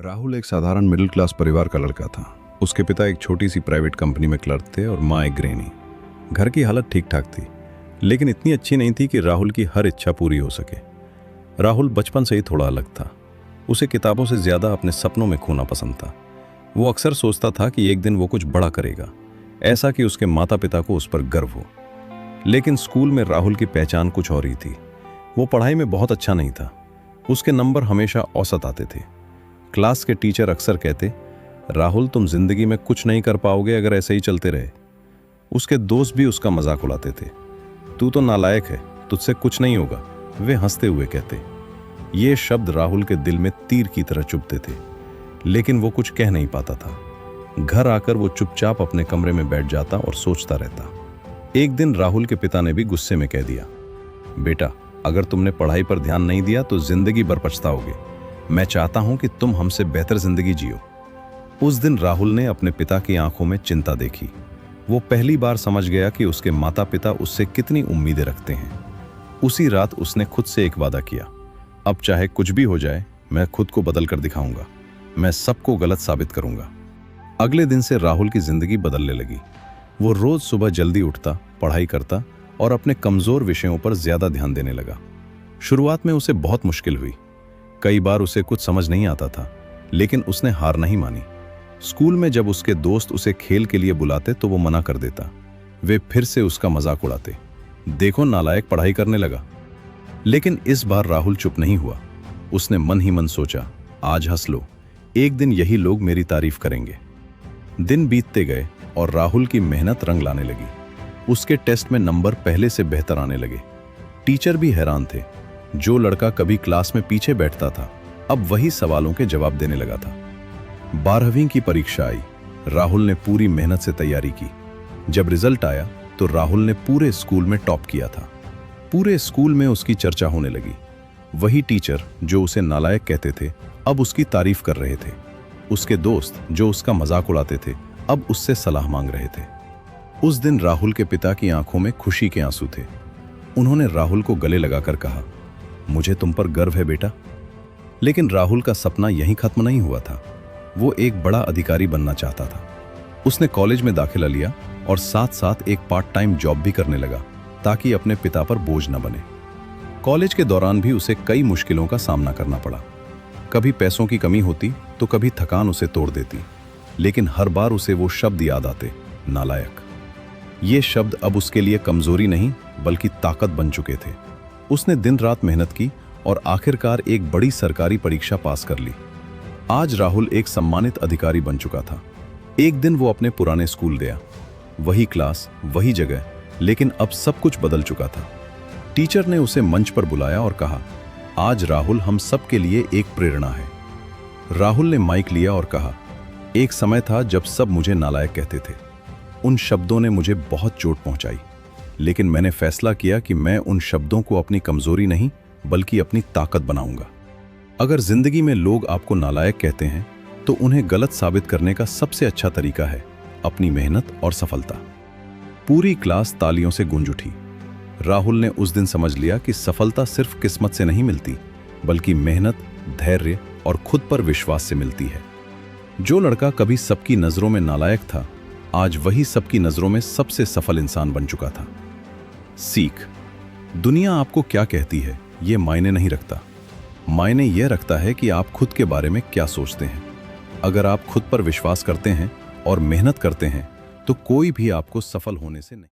राहुल एक साधारण middle class परिवार का लड़का था। उसके पिता एक छोटी सी प्राइवेट कंपनी में क्लर्क थे और माँ एक गृहिणी। घर की हालत ठीक ठाक थी, लेकिन इतनी अच्छी नहीं थी कि राहुल की हर इच्छा पूरी हो सके। राहुल बचपन से ही थोड़ा अलग था। उसे किताबों से ज़्यादा अपने सपनों में खोना पसंद था। वो अक्सर सोचता था कि एक दिन वो कुछ बड़ा करेगा, ऐसा कि उसके माता पिता को उस पर गर्व हो। लेकिन स्कूल में राहुल की पहचान कुछ और ही थी। वो पढ़ाई में बहुत अच्छा नहीं था। उसके नंबर हमेशा औसत आते थे। क्लास के टीचर अक्सर कहते, राहुल तुम जिंदगी में कुछ नहीं कर पाओगे अगर ऐसे ही चलते रहे। उसके दोस्त भी उसका मजाक उड़ाते थे, तू तो नालायक है, तुझसे कुछ नहीं होगा। वे हंसते हुए कहते। ये शब्द राहुल के दिल में तीर की तरह चुभते थे, लेकिन वो कुछ कह नहीं पाता था। घर आकर वो चुपचाप अपने कमरे में बैठ जाता और सोचता रहता। एक दिन राहुल के पिता ने भी गुस्से में कह दिया, बेटा अगर तुमने पढ़ाई पर ध्यान नहीं दिया तो जिंदगी भर पछताओगे। मैं चाहता हूं कि तुम हमसे बेहतर जिंदगी जियो। उस दिन राहुल ने अपने पिता की आंखों में चिंता देखी। वो पहली बार समझ गया कि उसके माता पिता उससे कितनी उम्मीदें रखते हैं। उसी रात उसने खुद से एक वादा किया, अब चाहे कुछ भी हो जाए मैं खुद को बदल कर दिखाऊंगा। मैं सबको गलत साबित करूंगा। अगले दिन से राहुल की जिंदगी बदलने लगी। वो रोज सुबह जल्दी उठता, पढ़ाई करता और अपने कमजोर विषयों पर ज्यादा ध्यान देने लगा। शुरुआत में उसे बहुत मुश्किल हुई। कई बार उसे कुछ समझ नहीं आता था, लेकिन उसने हार नहीं मानी। स्कूल में जब उसके दोस्त उसे खेल के लिए बुलाते तो वो मना कर देता। वे फिर से उसका मजाक उड़ाते, देखो नालायक पढ़ाई करने लगा। लेकिन इस बार राहुल चुप नहीं हुआ। उसने मन ही मन सोचा, आज हंस लो, एक दिन यही लोग मेरी तारीफ करेंगे। दिन बीतते गए और राहुल की मेहनत रंग लाने लगी। उसके टेस्ट में नंबर पहले से बेहतर आने लगे। टीचर भी हैरान थे। जो लड़का कभी क्लास में पीछे बैठता था, अब वही सवालों के जवाब देने लगा था। 12वीं की परीक्षा आई। राहुल ने पूरी मेहनत से तैयारी की। जब रिजल्ट आया तो राहुल ने पूरे स्कूल में टॉप किया था। पूरे स्कूल में उसकी चर्चा होने लगी। वही टीचर जो उसे नालायक कहते थे, अब उसकी तारीफ कर रहे थे। उसके दोस्त जो उसका मजाक उड़ाते थे, अब उससे सलाह मांग रहे थे। उस दिन राहुल के पिता की आंखों में खुशी के आंसू थे। उन्होंने राहुल को गले लगाकर कहा, मुझे तुम पर गर्व है बेटा। लेकिन राहुल का सपना यहीं खत्म नहीं हुआ था। वो एक बड़ा अधिकारी बनना चाहता था। उसने कॉलेज में दाखिला लिया और साथ साथ एक पार्ट टाइम जॉब भी करने लगा, ताकि अपने पिता पर बोझ न बने। कॉलेज के दौरान भी उसे कई मुश्किलों का सामना करना पड़ा। कभी पैसों की कमी होती तो कभी थकान उसे तोड़ देती, लेकिन हर बार उसे वो शब्द याद आते, नालायक। ये शब्द अब उसके लिए कमजोरी नहीं बल्कि ताकत बन चुके थे। उसने दिन रात मेहनत की और आखिरकार एक बड़ी सरकारी परीक्षा पास कर ली। आज राहुल एक सम्मानित अधिकारी बन चुका था। एक दिन वो अपने पुराने स्कूल गया। वही क्लास, वही जगह, लेकिन अब सब कुछ बदल चुका था। टीचर ने उसे मंच पर बुलाया और कहा, आज राहुल हम सब के लिए एक प्रेरणा है। राहुल ने माइक लिया और कहा, एक समय था जब सब मुझे नालायक कहते थे। उन शब्दों ने मुझे बहुत चोट पहुंचाई, लेकिन मैंने फैसला किया कि मैं उन शब्दों को अपनी कमजोरी नहीं बल्कि अपनी ताकत बनाऊंगा। अगर जिंदगी में लोग आपको नालायक कहते हैं तो उन्हें गलत साबित करने का सबसे अच्छा तरीका है अपनी मेहनत और सफलता। पूरी क्लास तालियों से गूंज उठी। राहुल ने उस दिन समझ लिया कि सफलता सिर्फ किस्मत से नहीं मिलती, बल्कि मेहनत, धैर्य और खुद पर विश्वास से मिलती है। जो लड़का कभी सबकी नजरों में नालायक था, आज वही सबकी नजरों में सबसे सफल इंसान बन चुका था। सीख, दुनिया आपको क्या कहती है यह मायने नहीं रखता। मायने यह रखता है कि आप खुद के बारे में क्या सोचते हैं। अगर आप खुद पर विश्वास करते हैं और मेहनत करते हैं तो कोई भी आपको सफल होने से नहीं